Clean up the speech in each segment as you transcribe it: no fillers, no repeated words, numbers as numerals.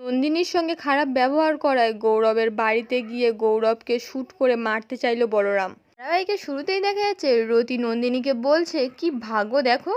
নন্দিনীর সঙ্গে খারাপ ব্যবহার করায় গৌরবের বাড়িতে গিয়ে গৌরবকে শ্যুট করে মারতে চাইল বলরাম। ধারাবাহিকের শুরুতেই দেখা যাচ্ছে রতি নন্দিনীকে বলছে, কি ভাগ্য দেখো,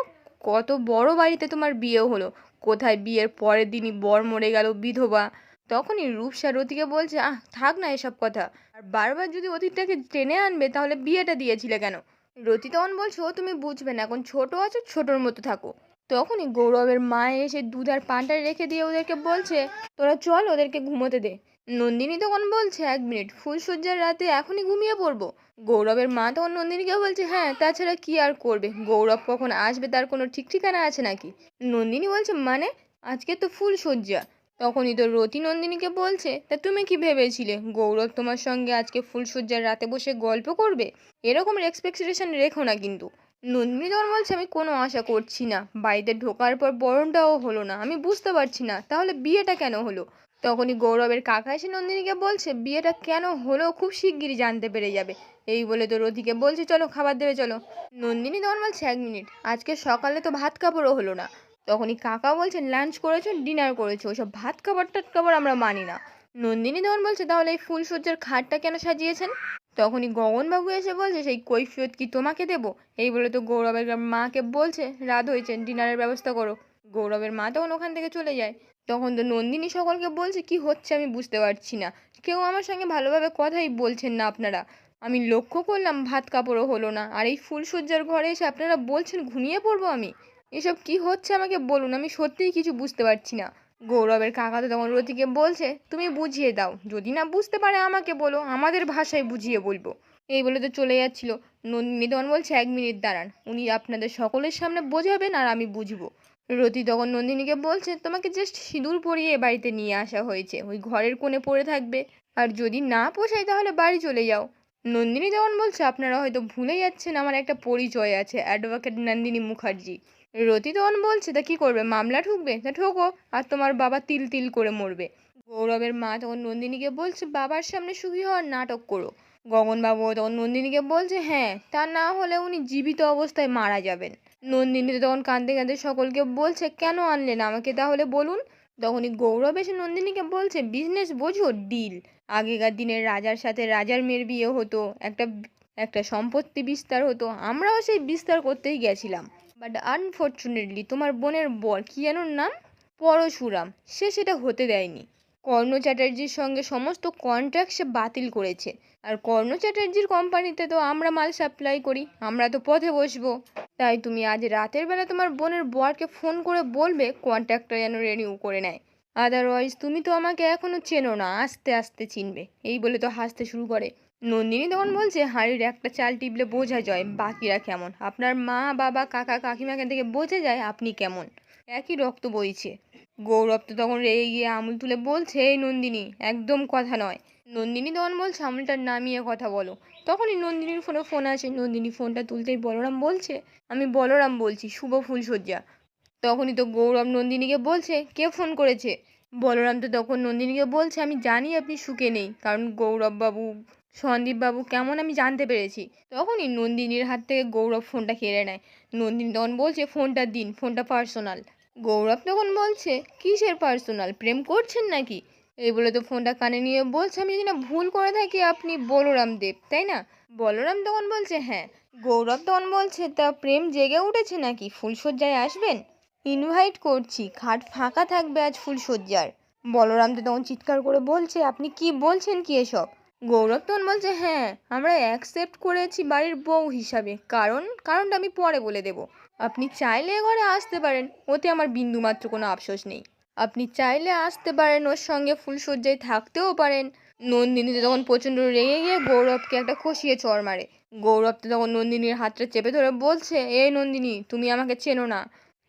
কত বড় বাড়িতে তোমার বিয়ে হলো, কোথায় বিয়ের পরের দিনই বর মরে গেল, বিধবা। তখনই রূপসা রতিকে বলছে, থাক না এসব কথা, আর বারবার যদি অতীতটাকে টেনে আনবে তাহলে বিয়েটা দিয়েছিলে কেন। রতি তখন বলছে, ও তুমি বুঝবে না, এখন ছোট আছো, ছোটর মতো থাকো। তখনই গৌরবের মা এসে দুধ আর পানটা রেখে দিয়ে ওদেরকে বলছে, তোরা চল ওদেরকে ঘুমোতে দে। নন্দিনী তখন বলছে, 1 মিনিট, ফুলসজ্জার রাতে এখনই ঘুমিয়ে পড়বো। গৌরবের মা তখন নন্দিনীকে বলছে, হ্যাঁ, তাছাড়া কি আর করবে, গৌরব কখন আসবে তার কোনো ঠিক ঠিকানা আছে নাকি। নন্দিনী বলছে, মানে, আজকে তো ফুলসজ্জা। তখনই তো রতি নন্দিনীকে বলছে, তা তুমি কি ভেবেছিলে গৌরব তোমার সঙ্গে আজকে ফুলসজ্জার রাতে বসে গল্প করবে? এরকম এক্সপেকটেশন রেখো না কিন্তু। নন্দিনী তখন বলছে, আমি কোনো আশা করছি না, বাড়িতে ঢোকার পর বরণটাও হলো না, আমি বুঝতে পারছি না তাহলে বিয়েটা কেন হলো। তখনই গৌরবের কাকা এসে নন্দিনীকে বলছে, বিয়েটা কেন হলো খুব শিগগিরই জানতে পেরে যাবে। এই বলে তো রতিকে বলছে, চলো খাবার দেবে চলো। নন্দিনী তখন বলছে, 1 মিনিট, আজকে সকালে তো ভাত কাপড়ও হলো না। তখনই কাকা বলছে, লাঞ্চ করেছো, ডিনার করেছো, ওসব ভাত খাবার টাত খাবার আমরা মানি না। নন্দিনী তখন বলছে, তাহলে এই ফুলসজ্জার খাটটা কেন সাজিয়েছেন? তখনই গগনবাবু এসে বলছে, সেই কৈফিয়ত কি তোমাকে দেবো? এই বলে তো গৌরবের মাকে বলছে, রাত হয়েছে, ডিনারের ব্যবস্থা করো। গৌরবের মা তখন ওখান থেকে চলে যায়। তখন তো নন্দিনী সকলকে বলছে, কি হচ্ছে আমি বুঝতে পারছি না, কেউ আমার সঙ্গে ভালোভাবে কথাই বলছেন না আপনারা। আমি লক্ষ্য করলাম ভাত কাপড়ও হলো না, আর এই ফুলসজ্জার ঘরে এসে আপনারা বলছেন ঘুমিয়ে পড়বো আমি। এসব কি হচ্ছে আমাকে বলুন, আমি সত্যিই কিছু বুঝতে পারছি না। গৌরবের কাকা তো তখন রতিকে বলছে, তুমি বুঝিয়ে দাও, যদি না বুঝতে পারে আমাকে বলো, আমাদের ভাষায় বুঝিয়ে বলবো। এই বলে তো চলে যাচ্ছিল। নন্দিনী তখন বলছে, 1 মিনিট দাঁড়ান, উনি আপনাদের সকলের সামনে বোঝাবেন আর আমি বুঝবো। রতি তখন নন্দিনীকে বলছে, তোমাকে জাস্ট সিঁদুর পরিয়ে এ বাড়িতে নিয়ে আসা হয়েছে, ওই ঘরের কোণে পড়ে থাকবে, আর যদি না পোষায় তাহলে বাড়ি চলে যাও। নন্দিনী তখন বলছে, আপনারা হয়তো ভুলে যাচ্ছেন আমার একটা পরিচয় আছে, অ্যাডভোকেট নন্দিনী মুখার্জি। রতি তখন বলছে, তা কি করবে, মামলা ঠুকবে? তা ঠোকো, আর তোমার বাবা তিল তিল করে মরবে। গৌরবের মা তখন নন্দিনীকে বলছে, বাবার সামনে সুখী হওয়ার নাটক করো। গগনবাবু তখন নন্দিনীকে বলছে, হ্যাঁ, তা না হলে উনি জীবিত অবস্থায় মারা যাবেন। নন্দিনী তখন কাঁদতে কাঁদতে সকলকে বলছে, কেন আনলেন আমাকে তাহলে বলুন। তখনই গৌরব এসে নন্দিনীকে বলছে, বিজনেস বোঝো, ডিল। আগেকার দিনের রাজার সাথে রাজার মেয়ের বিয়ে হতো, একটা একটা সম্পত্তি বিস্তার হতো, আমরাও সেই বিস্তার করতেই গেছিলাম। বাট আনফর্চুনেটলি তোমার বোনের বর, কি যেন নাম, পরশুরাম, সে সেটা হতে দেয়নি। কর্ণ চ্যাটার্জির সঙ্গে সমস্ত কন্ট্রাক্ট সে বাতিল করেছে। আর কর্ণ চ্যাটার্জির কোম্পানিতে তো আমরা মাল সাপ্লাই করি, আমরা তো পথে বসবো। তাই তুমি আজ রাতের বেলা তোমার বোনের বরকে ফোন করে বলবে কন্ট্রাক্টটা যেন রিনিউ করে নেয়, আদারওয়াইজ তুমি তো আমাকে এখনো চেনো না, আস্তে আস্তে চিনবে। এই বলে তো হাসতে শুরু করে। নন্দিনী তখন বলছে, হাঁড়ির একটা চাল টিপলে বোঝা যায় বাকিরা কেমন, আপনার মা বাবা কাকা কাকিমাকে থেকে বোঝা যায় আপনি কেমন, একই রক্ত বইছে। গৌরব তো তখন রেগে গিয়ে আঙুল তুলে বলছে, এই নন্দিনী, একদম কথা নয়। নন্দিনী তখন বলছে, আঙুলটা নামিয়ে কথা বলো। তখনই নন্দিনীর ফোনে ফোন আসে। নন্দিনী ফোনটা তুলতেই বলরাম বলছে, আমি বলরাম বলছি, শুভ ফুলসজ্জা। তখনই তো গৌরব নন্দিনীকে বলছে, কে ফোন করেছে? বলরাম তো তখন নন্দিনীকে বলছে, আমি জানি আপনি সুখে নেই, কারণ গৌরববাবু, সন্দীপবাবু কেমন আমি জানতে পেরেছি। তখনই নন্দিনীর হাত থেকে গৌরব ফোনটা কেড়ে নেয়। নন্দিনী তখন বলছে, ফোনটা দিন, ফোনটা পার্সোনাল। গৌরব তখন বলছে, কিসের পার্সোনাল, প্রেম করছেন নাকি? এই বলে তো ফোনটা কানে নিয়ে বলছে, আমি যদি না ভুল করে থাকি আপনি বলরাম দেব, তাই না? বলরাম তখন বলছে, হ্যাঁ। গৌরব তখন বলছে, তা প্রেম জেগে উঠেছে নাকি, ফুলসজ্জায় আসবেন? ইনভাইট করছি, খাট ফাঁকা থাকবে আজ ফুলসজ্জার। বলরাম তো তখন চিৎকার করে বলছে, আপনি কি বলছেন কি এসব? গৌরব তখন বলছে, হ্যাঁ, আমরা অ্যাকসেপ্ট করেছি বাড়ির বউ হিসাবে, কারণটা আমি পরে বলে দেব। আপনি চাইলে এ ঘরে আসতে পারেন, ওতে আমার বিন্দুমাত্র কোনো আফসোস নেই। আপনি চাইলে আসতে পারেন, ওর সঙ্গে ফুলসজ্জায় থাকতেও পারেন। নন্দিনী তখন প্রচণ্ড রেগে গিয়ে গৌরবকে একটা কষিয়ে চড় মারে। গৌরব তো তখন নন্দিনীর হাতটা চেপে ধরে বলছে, এই নন্দিনী, তুমি আমাকে চেনো না।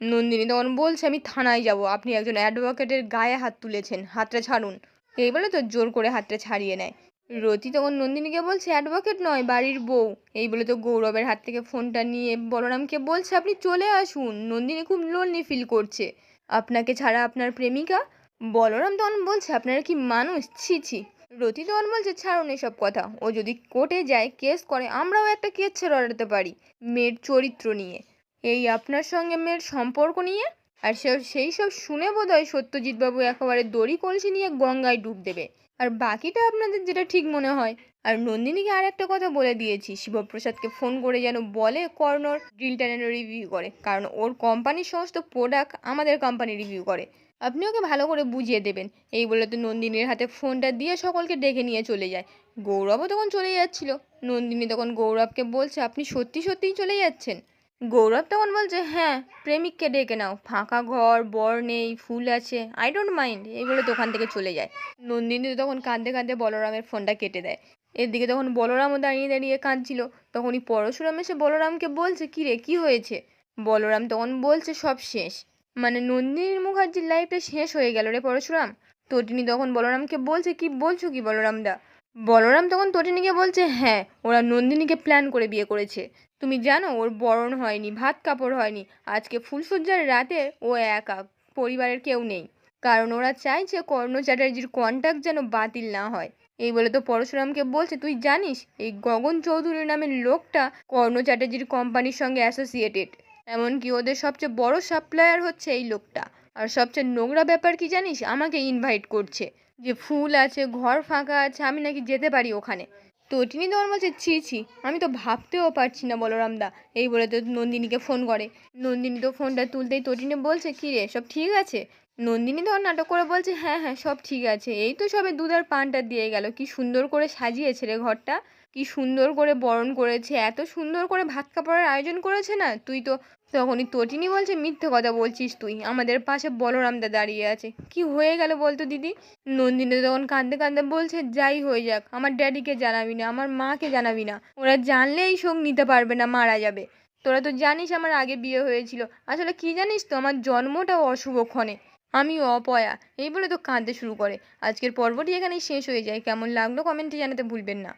নন্দিনী তখন বলছে, আমি থানায় যাব, আপনি একজন অ্যাডভোকেটের গায়ে হাত তুলেছেন, হাতটা ছাড়ুন। এই বলে তো জোর করে হাতটা ছাড়িয়ে নেয়। রতি তখন নন্দিনীকে বলছে, অ্যাডভোকেট নয়, বাড়ির বউ। এই বলে তো গৌরবের হাত থেকে ফোনটা নিয়ে বলরামকে বলছে, আপনি চলে আসুন, নন্দিনী খুব লোনলি ফিল করছে, আপনাকে ছাড়া আপনার প্রেমিকা। বলরাম তখন বলছে, আপনারা কি মানুষ, ছি ছি। রতি তখন বলছে, ছাড়ুন এসব কথা, ও যদি কোর্টে যায়, কেস করে, আমরাও একটা কেস লড়াতে পারি মেয়ের চরিত্র নিয়ে। এই আপনার সঙ্গে মেয়ের সম্পর্ক নিয়ে। আর সেই সব শুনে বোধহয় সত্যজিৎবাবু একেবারে দড়ি কলসি নিয়ে গঙ্গায় ডুব দেবে। আর বাকিটা আপনাদের যেটা ঠিক মনে হয়। আর নন্দিনীকে আর একটা কথা বলে দিয়েছি, শিবপ্রসাদকে ফোন করে যেন বলে কর্ণর ড্রিলটা যেন রিভিউ করে, কারণ ওর কোম্পানির সমস্ত প্রোডাক্ট আমাদের কোম্পানি রিভিউ করে। আপনি ওকে ভালো করে বুঝিয়ে দেবেন। এই বলে তো নন্দিনীর হাতে ফোনটা দিয়ে সকলকে ডেকে নিয়ে চলে যায়। গৌরবও তখন চলে যাচ্ছিল। নন্দিনী তখন গৌরবকে বলছে, আপনি সত্যি সত্যিই চলে যাচ্ছেন? গৌরব তখন বলছে, হ্যাঁ, প্রেমিককে ডেকে নাও, ফাঁকা ঘর, বর নেই, ফুল আছে, আই ডোন্ট মাইন্ড, এই বলে তো ওখান থেকে চলে যায়। নন্দিনী তখন কাঁদতে কাঁদতে বলরামের ফোনটা কেটে দেয়। এদিকে তখন বলরামও দাঁড়িয়ে দাঁড়িয়ে কাঁদছিল। তখনই পরশুরাম এসে বলরামকে বলছে, কি রে, কি হয়েছে? বলরাম তখন বলছে, সব শেষ, মানে নন্দিনী মুখার্জির লাইফটা শেষ হয়ে গেল রে পরশুরাম। তটিনী তখন বলরামকে বলছে, কি বলছো কি বলরামদা? বলরাম তখন তটিনীকে বলছে, হ্যাঁ, ওরা নন্দিনীকে প্ল্যান করে বিয়ে করেছে। তুমি জানো ওর বরণ হয়নি, ভাত কাপড় হয়নি, আজকে ফুলসজ্জার রাতে ও একা, পরিবারের কেউ নেই, কারণ ওরা চাইছে কর্ণ চ্যাটার্জির কন্ট্যাক্ট যেন বাতিল না হয়। এই বলে তো পরশুরামকে বলছে, তুই জানিস এই গগন চৌধুরী নামের লোকটা কর্ণ চ্যাটার্জির কোম্পানির সঙ্গে অ্যাসোসিয়েটেড, এমনকি ওদের সবচেয়ে বড় সাপ্লায়ার হচ্ছে এই লোকটা। আর সবচেয়ে নোংরা ব্যাপার কি জানিস, আমাকে ইনভাইট করছে, যে ফুল আছে, ঘর ফাঁকা আছে, আমি নাকি যেতে পারি ওখানে। তটিনী তখন বলছে, ছি ছি, আমি তো ভাবতেও পারছি না বলরামদা। এই বলে তো নন্দিনীকে ফোন করে। নন্দিনী তো ফোনটা তুলতেই তটিনী বলছে, কী রে, সব ঠিক আছে? নন্দিনী তখন নাটক করে বলছে, হ্যাঁ হ্যাঁ, সব ঠিক আছে, এই তো সবে দুধ আর পানটা দিয়ে গেল, কি সুন্দর করে সাজিয়েছে রে ঘরটা, কি সুন্দর করে বরণ করেছে, এত সুন্দর করে ভাত কাপড়ের আয়োজন করেছে না তুই তো। তখনই তটিনী বলছে, মিথ্যে কথা বলছিস তুই, আমাদের পাশে বলরামদা দাঁড়িয়ে আছে, কি হয়ে গেল বলতো দিদি? নন্দিনী তখন কাঁদতে কাঁদতে বলছে, যাই হয়ে যাক, আমার ড্যাডিকে জানাবি না, আমার মাকে জানাবি না, ওরা জানলে এই শোক নিতে পারবে না, মারা যাবে। তোরা তো জানিস আমার আগে বিয়ে হয়েছিল, আসলে কি জানিস তো, আমার জন্মটাও অশুভক্ষণে, আমি অপয়া। এই বলে তো কাঁদতে শুরু করে। আজকের পর্বটি এখানেই শেষ হয়ে যায়। কেমন লাগলো কমেন্টে জানাতে ভুলবেন না।